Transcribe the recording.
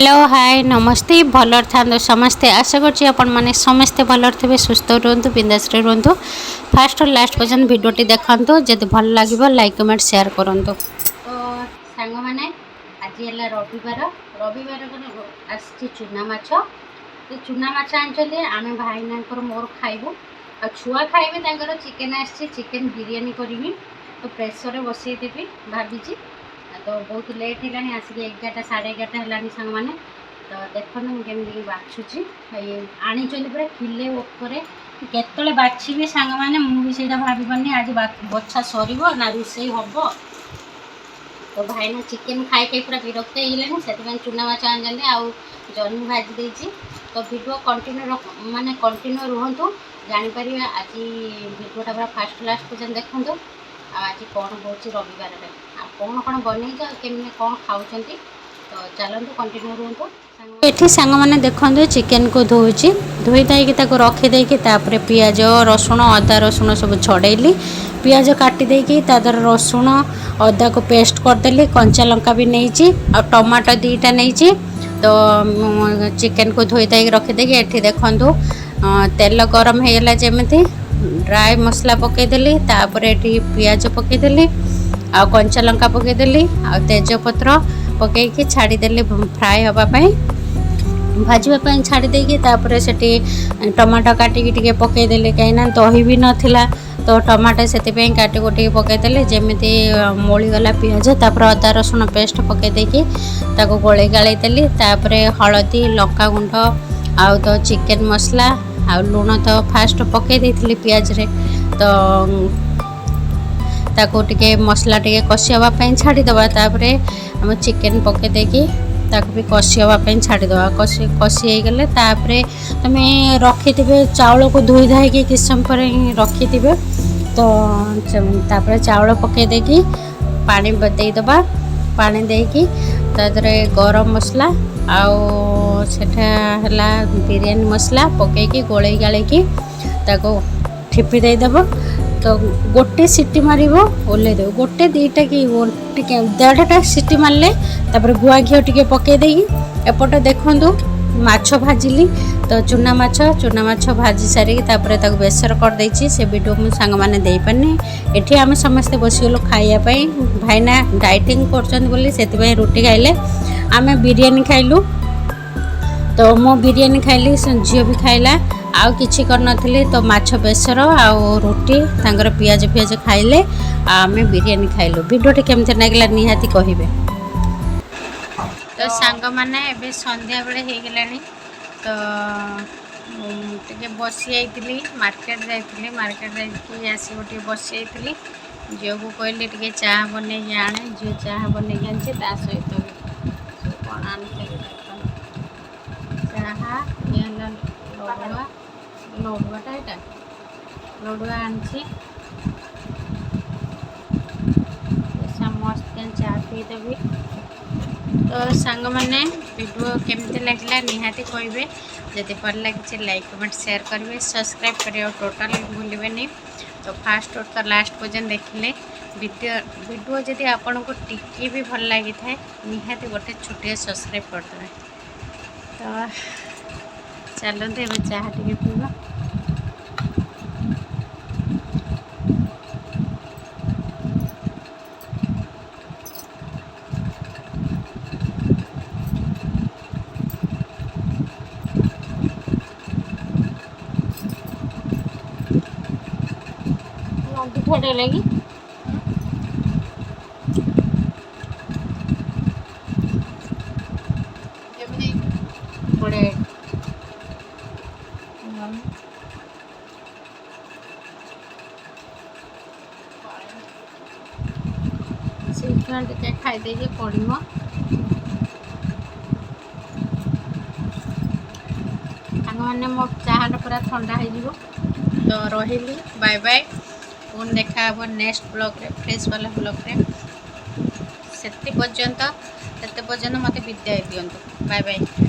Hello hi नमस्ते भलर था समस्ते आशा कर समस्ते भलर थे सुस्थ रुहतु बिंदास रुहतु फास्ट और लास्ट पर्यंत भिडटी देखु जब भल लगे लाइक कमेंट शेयर करूँ। तो सांग मैंने आज है रविवार आसी चूना माछ तो चूना माछ आनी आम भाईना मोर खाइबू आ छुआ खाइबे चिकेन आसी चिकेन बिरियानी करी तो प्रेसर बसईदेवी भाभी तो बहुत लेट है आसिक 11टा साढ़े 11टा है सांग मैंने तो देखो मुझे बाछुची आनी पूरा किले उपरे केतले बाछी सांग मैंने मुझे भाभी पानी आज बछा सर ना रोसे हम तो भाईना चिकेन खाई पूरा विरक्त हो चूना माछ आनी आउ जन्नी भाजी देती तो भिडियो कंटिन्यू माने कंटिन्यू रुहतु जापर आज भिडियोटा पूरा फास्ट लास्ट पर्यटन देखूँ आज कौन हो रविवार कौन कौन बन केमी कौन खाऊँ तो चलते कंटिन्यू रुहतु। ये सांग मैंने देखते चिकेन को धोची धोई दाई रखीदे पियाज रसुण अदा रसुण सब छड़ेली पियाज काटी देकी रसुण अदा को पेस्ट करदेली कंचा लंका भी नहीं आ टमाटो 2टा नहीं तो चिकेन को धोई दाई रखीदे ये देखु तेल गरम होगा जमी ड्राई मसला पकईदेली पियाज पकईदेली आ कंचा लंका पकईदेली आ तेजपत्र पकईकी छाड़देली फ्राए हाँपाई भाजवाई छाड़देकी से टमाटो काटिकी पकईदेली कहीं दही भी नाला तो टमाटो से काटी कुटी पकईदेली जमी मोलीगला पियाज अदा रसुण पेस्ट पकईदेकी गोले गाड़ी देली हलदी लंका गुंड आउ तो चिकेन मसला आ लुण तो फास्ट पकई देती पियाज रे तो ताको टिके मसला टिके कषि हाँपाई छाड़ीदे आम चिकेन पकई देकी भी कषि हाँपाई छाड़ीदे कषि गले तुम रखिथे चाउल को धोई धाई कि समय पर रखिथे तो चाउल पकई देकी पानी देदबा पानी देकी गरम मसला आटा बिरयानी मसला पकईकी गोले गाड़ी ठिपी देदेव तो गोटे सीटी मार ओल्लैदेव गोटे 2टा कि 1.5टा सीटी मारे गुआ घी टे पकईदे एपटे देखूँ माछ भाजिली तो चूना माछ भाजी सारिकी बेसर करदे से वीडियो मुझे सांग मैंने दे पारनी एठी आम समस्ते बसीगलु खाइबाई भाईना डाइटिंग कर रुटी खाइले आम बिरयानी खाइलु तो मो बिरयानी खाइली झील भी खाइला आउ किछि करनथिले तो माछ बेसर आउ रोटी तांगर पियाज पियाज खाइले आमे बिरयानी खाइलु वीडियो केमते लागला निहाती कहिबे। तो सांग माने एबे संध्या बेले हे गेलानी तो टिके बसी आइतली मार्केट जाइतली आसी गोटे बसी आइतली झील को कहली टिके चाह बने आने झील चाह बने आनछे ता सहित कोन आनते चाह लडुआटा यहाँ लडुआ आनी मस्त चाह पीदेवी। तो सांग मैंने वीडियो केमती लगला निहाती कहे जदि भल लगे लाइक कमेंट शेयर करेंगे सब्सक्राइब करें टोटाल भूलें नहीं तो फास्ट और तो लास्ट पर्यटन देखिले वीडियो जदि आपन को टिके भी भल लगी था निहाती गोटे छोटे सब्सक्राइब करदे। तो चलते ए चाह टे पीवा थोड़े लगी थोड़े टे खाईदे पड़ो सांग मैंने मो चाह पूरा ठंडा हो तो रही बाय बाय पुन देखा नेक्स्ट ब्लॉग रे फ्रेश वाला ब्लॉग रे से पर्यंत मत विदाय दिंतु बाय बाय।